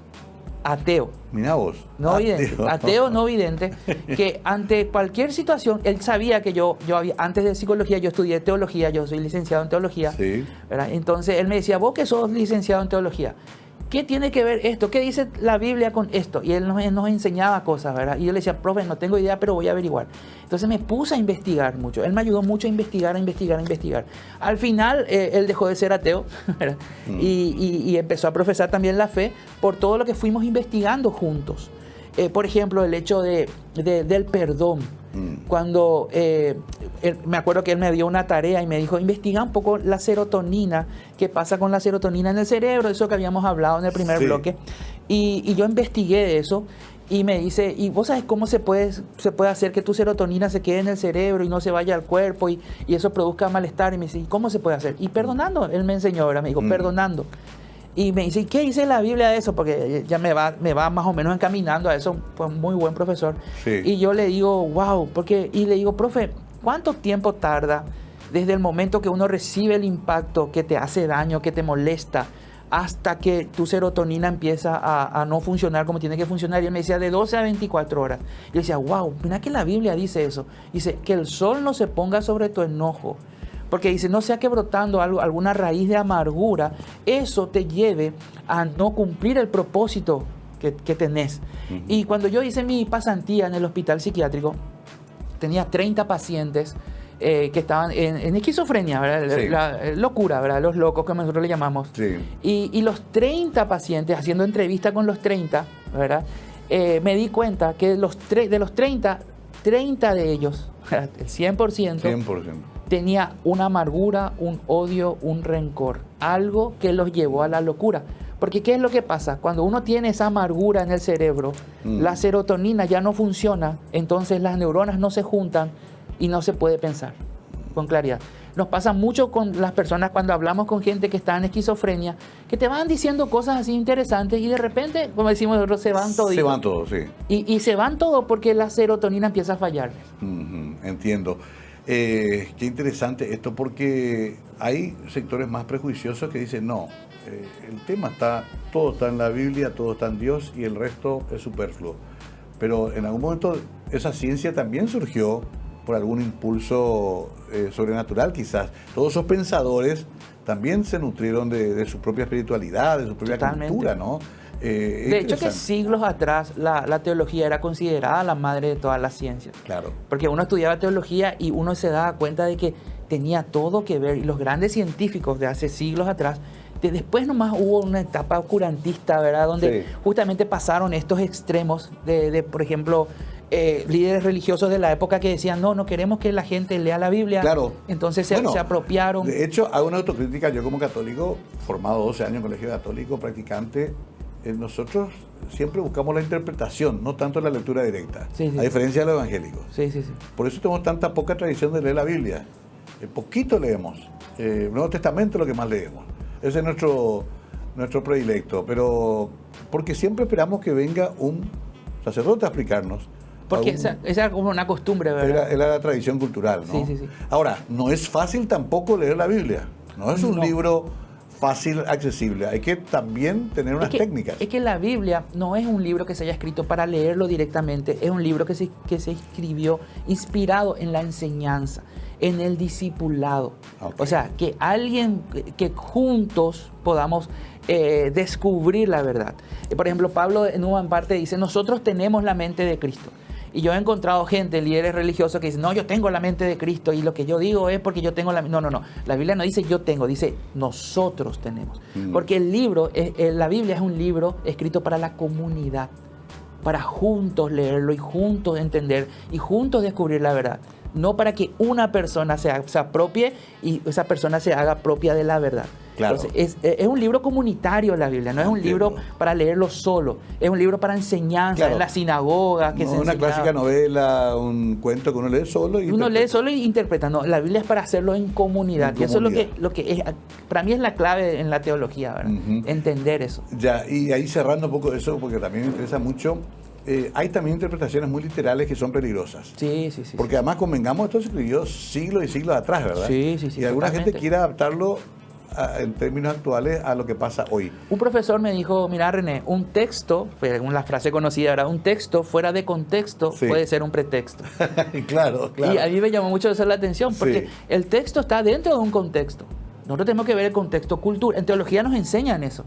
ateo. Mirá vos. No vidente, ateo no vidente, que ante cualquier situación, él sabía que yo había, antes de psicología yo estudié teología, yo soy licenciado en teología. Sí. ¿Verdad? Entonces él me decía, vos que sos licenciado en teología, ¿qué tiene que ver esto? ¿Qué dice la Biblia con esto? Y él nos enseñaba cosas, ¿verdad? Y yo le decía, profe, no tengo idea, pero voy a averiguar. Entonces me puse a investigar mucho. Él me ayudó mucho a investigar. Al final, él dejó de ser ateo, ¿verdad? Y empezó a profesar también la fe por todo lo que fuimos investigando juntos. Por ejemplo, el hecho del perdón. Cuando me acuerdo que él me dio una tarea y me dijo, investiga un poco la serotonina, qué pasa con la serotonina en el cerebro, eso que habíamos hablado en el primer bloque. Y yo investigué de eso Y me dice, ¿y vos sabés cómo se puede hacer que tu serotonina se quede en el cerebro y no se vaya al cuerpo y eso produzca malestar? Y me dice, ¿y cómo se puede hacer? Y perdonando, él me enseñó, ahora me dijo, perdonando. Y me dice, ¿y qué dice la Biblia de eso? Porque ya me va más o menos encaminando a eso, fue un muy buen profesor. Sí. Y yo le digo, wow, y le digo, profe, ¿cuánto tiempo tarda desde el momento que uno recibe el impacto que te hace daño, que te molesta, hasta que tu serotonina empieza a no funcionar como tiene que funcionar? Y él me decía, de 12 a 24 horas. Y yo decía, wow, mira que la Biblia dice eso. Dice, que el sol no se ponga sobre tu enojo. Porque dice, no sea que brotando alguna raíz de amargura, eso te lleve a no cumplir el propósito que tenés. Y cuando yo hice mi pasantía en el hospital psiquiátrico, tenía 30 pacientes que estaban en esquizofrenia, ¿verdad? Sí. La locura, ¿verdad? Los locos que nosotros le llamamos. Sí. Y los 30 pacientes, haciendo entrevista con los 30, ¿verdad? Me di cuenta que de los 30 de ellos, ¿verdad? El 100%, 100%. tenía una amargura, un odio, un rencor, algo que los llevó a la locura. Porque ¿qué es lo que pasa? Cuando uno tiene esa amargura en el cerebro, la serotonina ya no funciona, entonces las neuronas no se juntan y no se puede pensar con claridad. Nos pasa mucho con las personas cuando hablamos con gente que está en esquizofrenia, que te van diciendo cosas así interesantes y de repente, como decimos nosotros, se van todos. Se van todos, sí. Y se van todos porque la serotonina empieza a fallar. Entiendo. Qué interesante esto, porque hay sectores más prejuiciosos que dicen, no, el tema todo está en la Biblia, todo está en Dios y el resto es superfluo. Pero en algún momento esa ciencia también surgió por algún impulso sobrenatural quizás. Todos esos pensadores también se nutrieron de su propia espiritualidad, de su propia cultura, ¿no? De hecho que siglos atrás la teología era considerada la madre de todas las ciencias. Claro. Porque uno estudiaba teología y uno se daba cuenta de que tenía todo que ver. Y los grandes científicos de hace siglos atrás, después nomás hubo una etapa oscurantista, ¿verdad? Donde justamente pasaron estos extremos de por ejemplo, líderes religiosos de la época que decían, no queremos que la gente lea la Biblia. Claro. Entonces se apropiaron. De hecho, hago una autocrítica. Yo como católico, formado 12 años en colegio católico, practicante, nosotros siempre buscamos la interpretación, no tanto la lectura directa, a diferencia de los evangélicos. Sí. Por eso tenemos tanta poca tradición de leer la Biblia. Poquito leemos. El Nuevo Testamento es lo que más leemos. Ese es nuestro predilecto. Pero porque siempre esperamos que venga un sacerdote a explicarnos. Porque esa era como una costumbre, ¿verdad? Era la tradición cultural, ¿no? Sí. Ahora, no es fácil tampoco leer la Biblia. No es un libro fácil, accesible. Hay que también tener unas técnicas. Es que la Biblia no es un libro que se haya escrito para leerlo directamente, es un libro que se escribió inspirado en la enseñanza, en el discipulado. Okay. O sea, que juntos podamos descubrir la verdad. Por ejemplo, Pablo en una parte dice, nosotros tenemos la mente de Cristo. Y yo he encontrado gente, líderes religiosos que dicen, no, yo tengo la mente de Cristo y lo que yo digo es porque yo tengo la... No. La Biblia no dice yo tengo, dice nosotros tenemos. Porque la Biblia es un libro escrito para la comunidad, para juntos leerlo y juntos entender y juntos descubrir la verdad. No para que una persona se apropie y esa persona se haga propia de la verdad. Claro. Entonces, es un libro comunitario la Biblia, no es un libro para leerlo solo, es un libro para enseñanza, en la sinagoga. Que no, una clásica novela, un cuento que uno lee solo y uno lee solo y interpreta. No, la Biblia es para hacerlo en comunidad. Y eso es lo que es, para mí es la clave en la teología, ¿verdad? Entender eso. Ya, y ahí cerrando un poco eso, porque también me interesa mucho. Hay también interpretaciones muy literales que son peligrosas. Sí. Porque además, convengamos, esto se escribió siglos y siglos atrás, ¿verdad? Sí. Y alguna gente quiere adaptarlo en términos actuales a lo que pasa hoy. Un profesor me dijo, mira René, un texto, según la frase conocida, ¿verdad? Un texto fuera de contexto puede ser un pretexto. Claro. Y a mí me llamó mucho eso la atención, porque el texto está dentro de un contexto. Nosotros tenemos que ver el contexto cultural. En teología nos enseñan eso.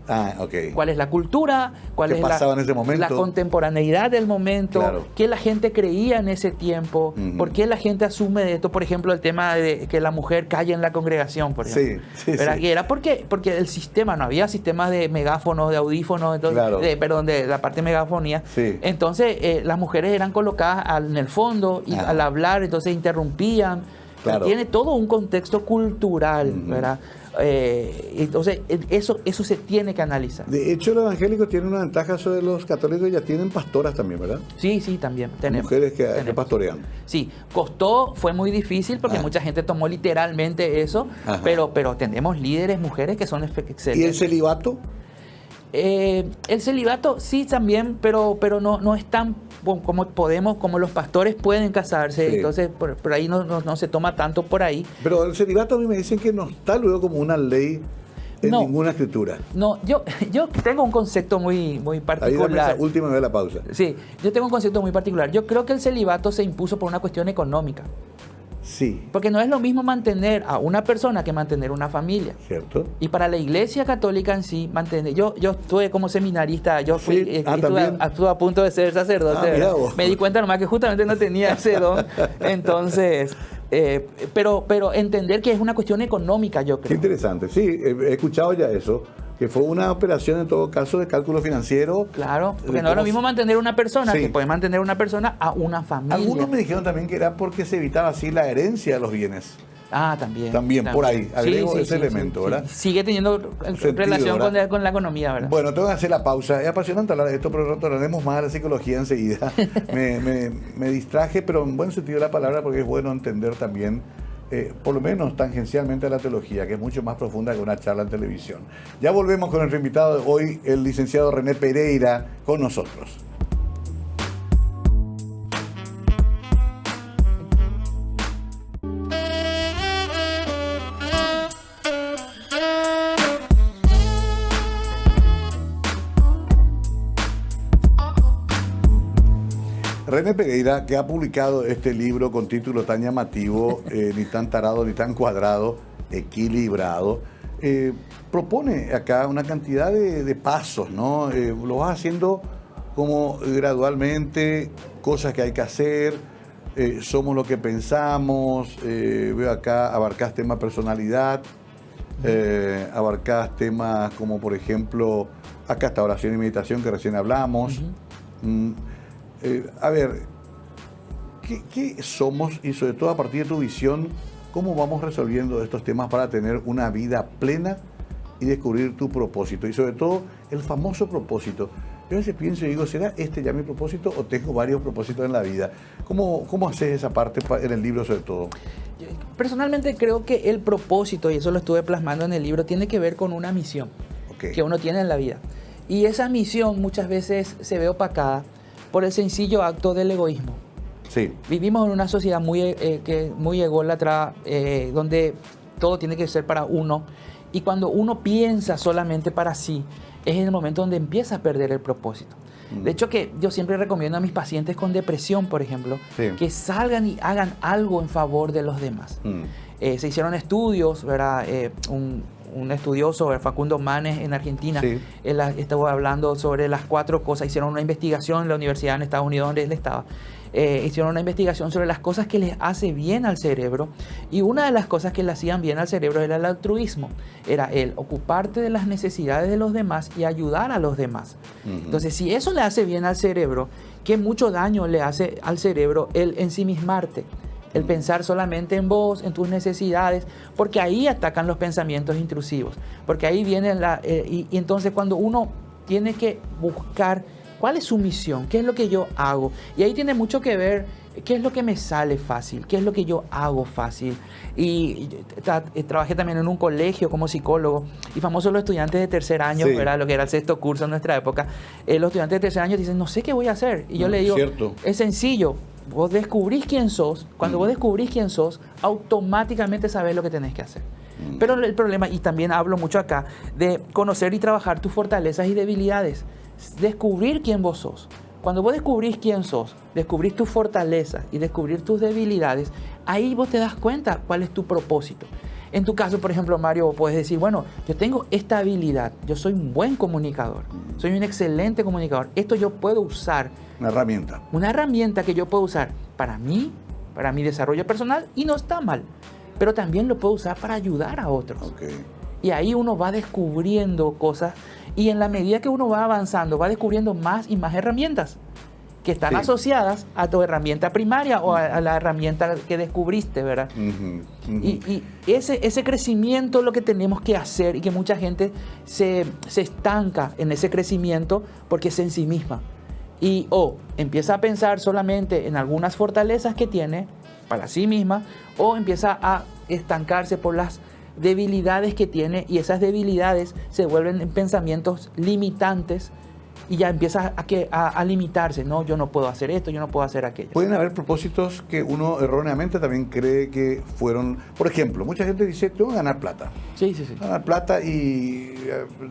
¿Cuál es la cultura? ¿Cuál es en ese momento? La contemporaneidad del momento? ¿Qué la gente creía en ese tiempo? ¿Por qué la gente asume de esto? Por ejemplo, el tema de que la mujer calle en la congregación, por ejemplo. Sí. Y era porque el sistema, no había sistemas de megáfonos, de audífonos, entonces, de la parte de megafonía. Entonces, las mujeres eran colocadas en el fondo y al hablar, entonces interrumpían. Claro. Tiene todo un contexto cultural, ¿verdad? Entonces, eso se tiene que analizar. De hecho, los evangélicos tienen una ventaja sobre los católicos, ya tienen pastoras también, ¿verdad? Sí, también tenemos. Mujeres que tenemos. pastorean. Sí, fue muy difícil porque mucha gente tomó literalmente eso, pero tenemos líderes, mujeres que son excelentes. ¿Y el celibato? El celibato sí también, pero no es tan como los pastores pueden casarse, Sí. entonces por ahí no se toma tanto por ahí. Pero el celibato a mí me dicen que no está luego como una ley en No. ninguna escritura. No, yo tengo un concepto muy Ahí dame particular. esa última vez la pausa. Sí, yo tengo un concepto muy particular. Yo creo que el celibato se impuso por una cuestión económica. Sí, Porque no es lo mismo mantener a una persona que mantener una familia. ¿cierto? Y para la Iglesia Católica en sí, mantener. Yo estuve como seminarista, yo fui, Sí. estuve a punto de ser sacerdote. Mirá vos. Me di cuenta nomás que justamente no tenía ese don. Entonces, pero entender que es una cuestión económica, yo Qué creo. interesante. Sí, he escuchado ya eso, que fue una operación en todo caso de cálculo financiero. Claro, porque de no es lo cómo- mismo mantener una persona Sí. que puede mantener una persona a una familia. Algunos me dijeron también que era porque se evitaba así la herencia de los bienes. También. También, por ahí, agrego ese elemento, ¿verdad? Sigue teniendo Sentido, relación ¿verdad? con la economía, ¿verdad? Bueno, tengo que hacer la pausa. Es apasionante hablar de esto, pero retornaremos más a la psicología enseguida. me distraje, pero en buen sentido de la palabra, porque es bueno entender también, por lo menos tangencialmente, a la teología, que es mucho más profunda que una charla en televisión. Ya volvemos con nuestro invitado de hoy, el licenciado René Pereira, con nosotros. René Pereira, que ha publicado este libro con título tan llamativo, ni tan tarado ni tan cuadrado, equilibrado, propone acá una cantidad de pasos, ¿no? Lo vas haciendo como gradualmente, cosas que hay que hacer, somos lo que pensamos, veo acá, abarcás tema personalidad, abarcás temas como por ejemplo, acá está oración y meditación que recién hablamos. A ver, ¿qué somos y sobre todo a partir de tu visión, cómo vamos resolviendo estos temas para tener una vida plena y descubrir tu propósito? Y sobre todo, el famoso propósito. Yo a veces pienso y digo, ¿será este ya mi propósito o tengo varios propósitos en la vida? ¿Cómo haces esa parte en el libro sobre todo? Personalmente creo que el propósito, y eso lo estuve plasmando en el libro, tiene que ver con una misión que uno tiene en la vida. Y esa misión muchas veces se ve opacada por el sencillo acto del egoísmo. Sí. Vivimos en una sociedad muy ególatra, donde todo tiene que ser para uno. Y cuando uno piensa solamente para sí, es en el momento donde empieza a perder el propósito. De hecho, que yo siempre recomiendo a mis pacientes con depresión, por ejemplo, que salgan y hagan algo en favor de los demás. Se hicieron estudios, ¿verdad? Un estudioso, Facundo Manes, en Argentina, él estaba hablando sobre las 4 cosas. Hicieron una investigación en la universidad en Estados Unidos donde él estaba. Hicieron una investigación sobre las cosas que les hace bien al cerebro, y una de las cosas que le hacían bien al cerebro era el altruismo, era el ocuparte de las necesidades de los demás y ayudar a los demás. Entonces, si eso le hace bien al cerebro, ¿qué mucho daño le hace al cerebro el ensimismarte? El pensar solamente en vos, en tus necesidades, porque ahí atacan los pensamientos intrusivos, porque ahí vienen y entonces cuando uno tiene que buscar cuál es su misión, qué es lo que yo hago, y ahí tiene mucho que ver qué es lo que me sale fácil, qué es lo que yo hago fácil. Y trabajé también en un colegio como psicólogo, y famosos los estudiantes de tercer año, ¿verdad? Lo que era el 6º curso en nuestra época, los estudiantes de tercer año dicen, no sé qué voy a hacer, y yo le digo, es sencillo. Vos descubrís quién sos. Cuando vos descubrís quién sos, automáticamente sabés lo que tenés que hacer. Pero el problema, y también hablo mucho acá, de conocer y trabajar tus fortalezas y debilidades. Descubrir quién vos sos. Cuando vos descubrís quién sos, descubrís tus fortalezas y descubrís tus debilidades, ahí vos te das cuenta cuál es tu propósito. En tu caso, por ejemplo, Mario, vos podés decir, bueno, yo tengo esta habilidad, yo soy un buen comunicador, soy un excelente comunicador, esto yo puedo usar. Una herramienta. Una herramienta que yo puedo usar para mí, para mi desarrollo personal, y no está mal, pero también lo puedo usar para ayudar a otros. Y ahí uno va descubriendo cosas, y en la medida que uno va avanzando, va descubriendo más y más herramientas. que están Sí. asociadas a tu herramienta primaria o a la herramienta que descubriste, ¿verdad? Ujú, ujú. Y ese crecimiento es lo que tenemos que hacer, y que mucha gente se estanca en ese crecimiento porque es en sí misma. Y o empieza a pensar solamente en algunas fortalezas que tiene para sí misma, o empieza a estancarse por las debilidades que tiene, y esas debilidades se vuelven en pensamientos limitantes y ya empieza a limitarse. No, yo no puedo hacer esto, yo no puedo hacer aquello. Pueden haber propósitos que uno erróneamente también cree que fueron... Por ejemplo, mucha gente dice, tengo que ganar plata. Sí. Ganar plata y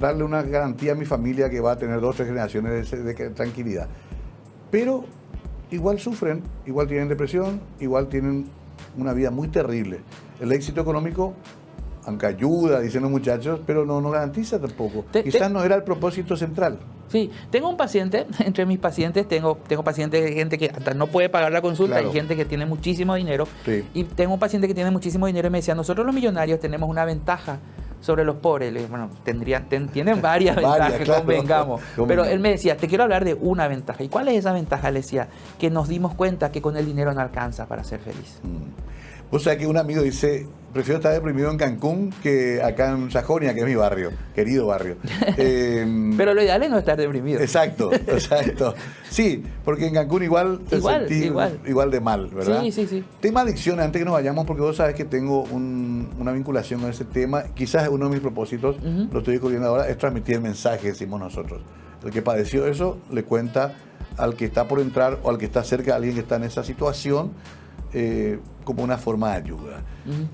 darle una garantía a mi familia que va a tener 2 o 3 generaciones de tranquilidad. Pero igual sufren, igual tienen depresión, igual tienen una vida muy terrible. El éxito económico, aunque ayuda, dicen los muchachos, pero no garantiza tampoco. Quizás no era el propósito central. Sí, tengo un paciente, entre mis pacientes tengo pacientes de gente que hasta no puede pagar la consulta, Claro. hay gente que tiene muchísimo dinero. Sí. Y tengo un paciente que tiene muchísimo dinero y me decía, nosotros los millonarios tenemos una ventaja sobre los pobres. Le dije, bueno, tienen varias ventajas, claro. convengamos. Pero Convengamos. él me decía, te quiero hablar de una ventaja. ¿Y cuál es esa ventaja? Le decía, que nos dimos cuenta que con el dinero no alcanza para ser feliz. O sea que un amigo dice, prefiero estar deprimido en Cancún que acá en Sajonia, que es mi barrio, querido barrio. Pero lo ideal es no estar deprimido. Exacto. Sí, porque en Cancún igual te sentís igual de mal, ¿verdad? Sí. Tema adicciones, antes que nos vayamos, porque vos sabés que tengo una vinculación con ese tema. Quizás uno de mis propósitos, lo estoy descubriendo ahora, es transmitir el mensaje, decimos nosotros. El que padeció eso le cuenta al que está por entrar o al que está cerca de alguien que está en esa situación, como una forma de ayuda.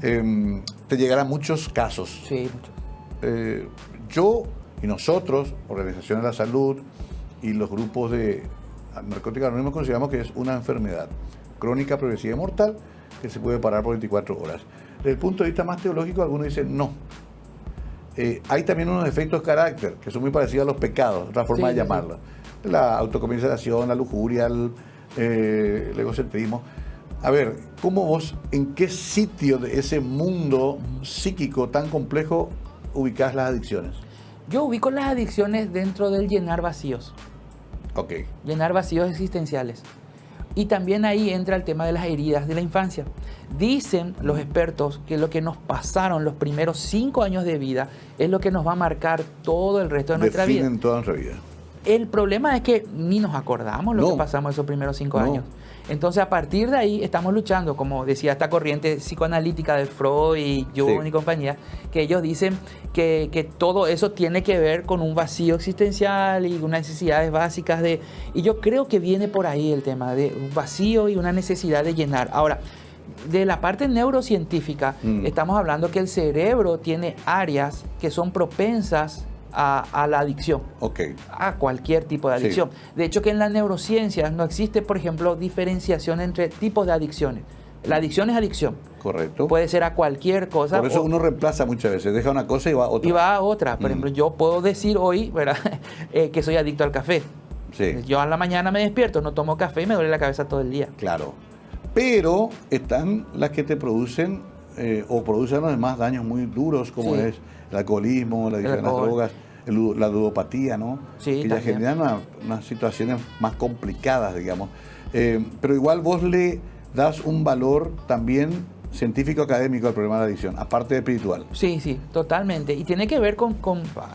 Te llegarán muchos casos. Sí, mucho. Yo y nosotros, Organización de la Salud y los grupos de Narcóticos Anónimos, consideramos que es una enfermedad crónica, progresiva y mortal que se puede parar por 24 horas. Desde el punto de vista más teológico, algunos dicen no. Hay también unos efectos de carácter que son muy parecidos a los pecados, otra forma de llamarlo. La autocomiseración, la lujuria, el egocentrismo. A ver, ¿cómo vos, en qué sitio de ese mundo psíquico tan complejo ubicás las adicciones? Yo ubico las adicciones dentro del llenar vacíos. Ok. Llenar vacíos existenciales. Y también ahí entra el tema de las heridas de la infancia. Dicen los expertos que lo que nos pasaron los primeros 5 años de vida es lo que nos va a marcar todo el resto de nuestra vida. Definen toda nuestra vida. El problema es que ni nos acordamos lo No. que pasamos esos primeros 5 No. años. Entonces, a partir de ahí estamos luchando, como decía esta corriente psicoanalítica de Freud y Jung Sí. y compañía, que ellos dicen que todo eso tiene que ver con un vacío existencial y unas necesidades básicas de... Y yo creo que viene por ahí el tema de un vacío y una necesidad de llenar. Ahora, de la parte neurocientífica, estamos hablando que el cerebro tiene áreas que son propensas a la adicción. Ok. A cualquier tipo de adicción. Sí. De hecho, que en la neurociencia no existe, por ejemplo, diferenciación entre tipos de adicciones. La adicción es adicción. Correcto. Puede ser a cualquier cosa. Por eso uno reemplaza muchas veces, deja una cosa y va a otra. Y va a otra. Por ejemplo, yo puedo decir hoy, ¿verdad? Que soy adicto al café. Sí. Yo a la mañana me despierto, no tomo café y me duele la cabeza todo el día. Claro. Pero están las que te producen o producen además daños muy duros, como Sí. es el alcoholismo, la adicción a las alcohol. drogas, la ludopatía, ¿no? Sí, que ya también. generan unas situaciones más complicadas, digamos. Pero igual vos le das un valor también científico académico al problema de la adicción, aparte de espiritual. Sí, totalmente. Y tiene que ver con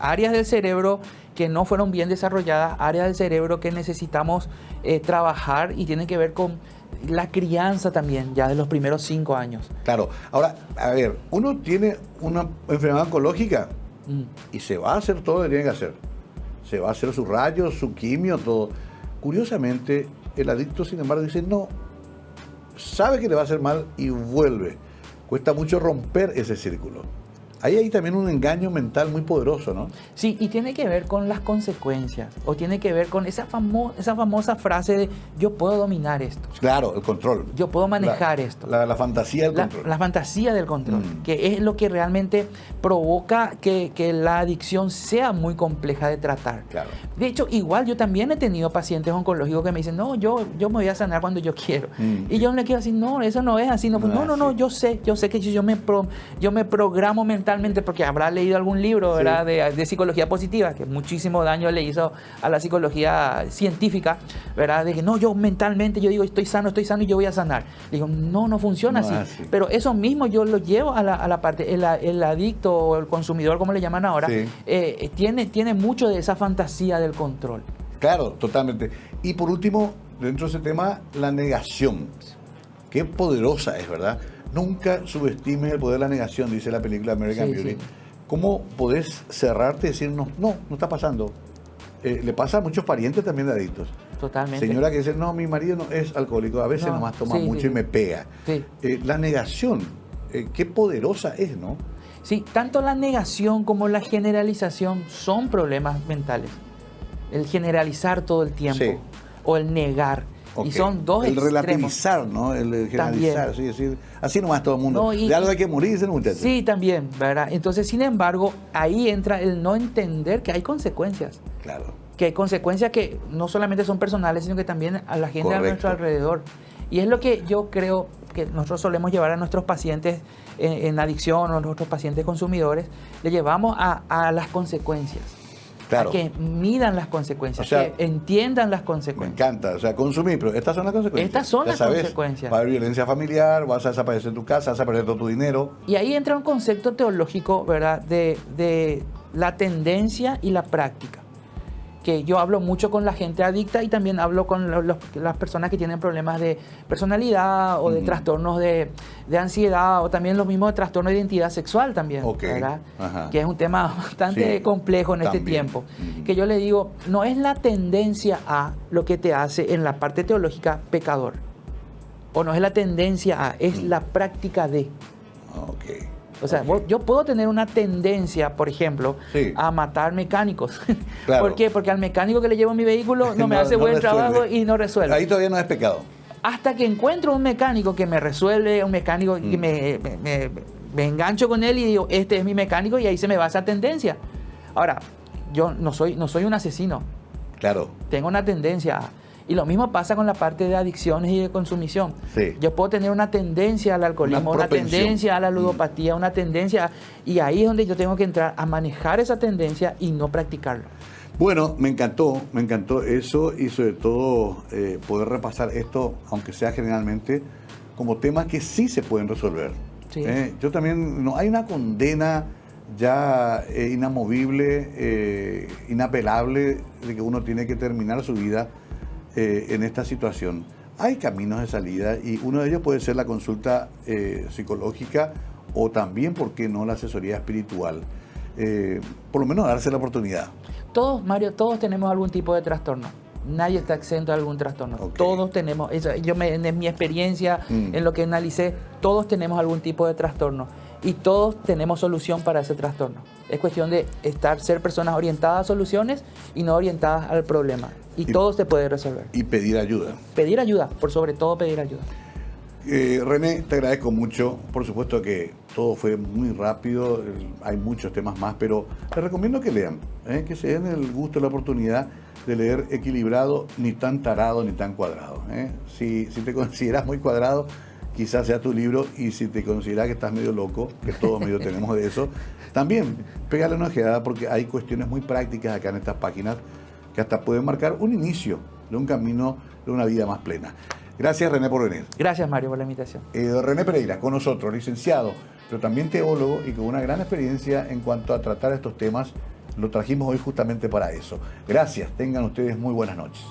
áreas del cerebro que no fueron bien desarrolladas, áreas del cerebro que necesitamos trabajar, y tiene que ver con la crianza también, ya de los primeros 5 años. Claro. Ahora, a ver, uno tiene una enfermedad oncológica y se va a hacer todo lo que tiene que hacer. Se va a hacer sus rayos, su quimio, todo. Curiosamente, el adicto, sin embargo, dice no, sabe que le va a hacer mal y vuelve. Cuesta mucho romper ese círculo. Ahí hay también un engaño mental muy poderoso, ¿no? Sí, y tiene que ver con las consecuencias, o tiene que ver con esa famosa frase de yo puedo dominar esto, Claro, el control. yo puedo manejar esto. La fantasía del control. La fantasía del control, que es lo que realmente provoca que la adicción sea muy compleja de tratar. Claro. De hecho, igual yo también he tenido pacientes oncológicos que me dicen, no, yo me voy a sanar cuando yo quiero. Y yo le quiero decir, no, eso no es así. No, No es no, así. yo sé que si yo me programo mentalmente mentalmente, porque habrá leído algún libro, ¿verdad? De psicología positiva, que muchísimo daño le hizo a la psicología científica, ¿verdad? De que no, yo mentalmente, yo digo, estoy sano y yo voy a sanar. Digo, no funciona así. Pero eso mismo yo lo llevo a la parte, el adicto o el consumidor, como le llaman ahora, tiene mucho de esa fantasía del control. Claro, totalmente. Y por último, dentro de ese tema, la negación. Qué poderosa es, ¿verdad? Nunca subestimes el poder de la negación, dice la película American Beauty. Sí. ¿Cómo podés cerrarte y decir, no está pasando? Le pasa a muchos parientes también de adictos. Totalmente. Señora que dice, no, mi marido no es alcohólico, a veces nomás toma mucho y me pega. Sí. La negación, qué poderosa es, ¿no? Sí, tanto la negación como la generalización son problemas mentales. El generalizar todo el tiempo o el negar. Okay. Y son dos extremos. El relativizar, ¿no? El generalizar, sí, decir, así nomás todo el mundo. No, de algo hay que morir, dicen ustedes. Sí, también, ¿verdad? Entonces, sin embargo, ahí entra el no entender que hay consecuencias. Claro. Que hay consecuencias que no solamente son personales, sino que también a la gente a nuestro alrededor. Y es lo que yo creo que nosotros solemos llevar a nuestros pacientes en adicción o a nuestros pacientes consumidores, le llevamos a las consecuencias. Claro. A que midan las consecuencias, o sea, que entiendan las consecuencias. Me encanta, o sea, consumir, pero estas son las consecuencias. Estas son las consecuencias. Va a haber violencia familiar, vas a desaparecer tu casa, vas a perder todo tu dinero. Y ahí entra un concepto teológico, ¿verdad?, de la tendencia y la práctica. Que yo hablo mucho con la gente adicta y también hablo con las personas que tienen problemas de personalidad o de trastornos de ansiedad o también los mismos de trastorno de identidad sexual también, ¿verdad? Que es un tema bastante complejo en este tiempo. Que yo le digo, no es la tendencia a lo que te hace en la parte teológica pecador. O no es la tendencia a, es la práctica de. O sea, yo puedo tener una tendencia, por ejemplo, a matar mecánicos. Claro. ¿Por qué? Porque al mecánico que le llevo mi vehículo no me hace buen trabajo y no resuelve. Ahí todavía no es pecado. Hasta que encuentro un mecánico que me resuelve, un mecánico que me engancho con él y digo, este es mi mecánico, y ahí se me va esa tendencia. Ahora, yo no soy un asesino. Claro. Tengo una tendencia a... Y lo mismo pasa con la parte de adicciones y de consumición. Sí. Yo puedo tener una tendencia al alcoholismo, una tendencia a la ludopatía, una tendencia... Y ahí es donde yo tengo que entrar a manejar esa tendencia y no practicarlo. Bueno, me encantó eso y sobre todo poder repasar esto, aunque sea generalmente, como temas que sí se pueden resolver. Sí. Yo también... No hay una condena ya inamovible, inapelable de que uno tiene que terminar su vida en esta situación. Hay caminos de salida y uno de ellos puede ser la consulta psicológica o también, ¿por qué no?, la asesoría espiritual. Por lo menos darse la oportunidad. Todos, Mario, todos tenemos algún tipo de trastorno. Nadie está exento de algún trastorno. Todos tenemos, en mi experiencia, en lo que analicé, todos tenemos algún tipo de trastorno. Y todos tenemos solución para ese trastorno. Es cuestión de ser personas orientadas a soluciones y no orientadas al problema. Y todo se puede resolver. Y pedir ayuda. Pedir ayuda, por sobre todo pedir ayuda. René, te agradezco mucho. Por supuesto que todo fue muy rápido, hay muchos temas más, pero les recomiendo que lean, que se den el gusto, la oportunidad de leer Equilibrado, ni tan tarado ni tan cuadrado. Si te consideras muy cuadrado, quizás sea tu libro, y si te consideras que estás medio loco, que todos medio tenemos de eso, también pégale una ojeada, porque hay cuestiones muy prácticas acá en estas páginas que hasta pueden marcar un inicio de un camino de una vida más plena. Gracias, René, por venir. Gracias, Mario, por la invitación. René Pereira, con nosotros, licenciado, pero también teólogo y con una gran experiencia en cuanto a tratar estos temas. Lo trajimos hoy justamente para eso. Gracias, tengan ustedes muy buenas noches.